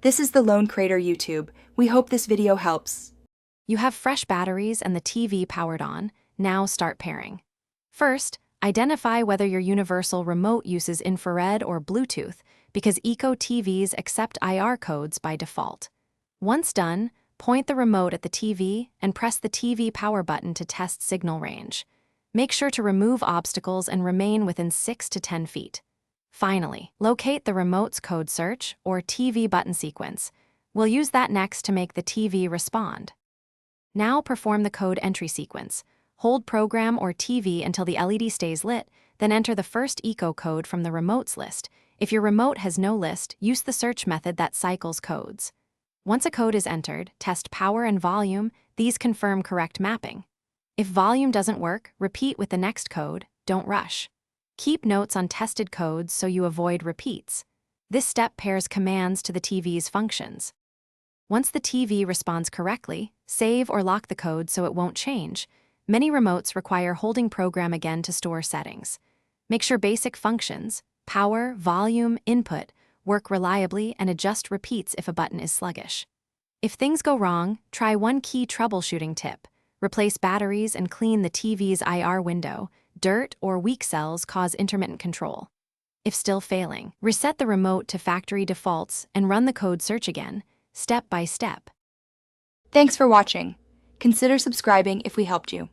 This is the Lone Crater YouTube. We hope this video helps. You have fresh batteries and the TV powered on. Now start pairing. First, identify whether your universal remote uses infrared or Bluetooth, because Eko TVs accept IR codes by default. Once done, point the remote at the TV and press the TV power button to test signal range. Make sure to remove obstacles and remain within 6 to 10 feet. Finally, locate the remote's code search or TV button sequence. We'll use that next to make the TV respond. Now perform the code entry sequence. Hold program or TV until the LED stays lit, then enter the first Eko code from the remotes list. If your remote has no list, use the search method that cycles codes. Once a code is entered, test power and volume. These confirm correct mapping. If volume doesn't work, repeat with the next code. Don't rush. Keep notes on tested codes so you avoid repeats. This step pairs commands to the TV's functions. Once the TV responds correctly, save or lock the code so it won't change. Many remotes require holding program again to store settings. Make sure basic functions, power, volume, input, work reliably and adjust repeats if a button is sluggish. If things go wrong, try one key troubleshooting tip. Replace batteries and clean the TV's IR window. Dirt or weak cells cause intermittent control. If still failing, reset the remote to factory defaults and run the code search again, step by step. Thanks for watching. Consider subscribing if we helped you.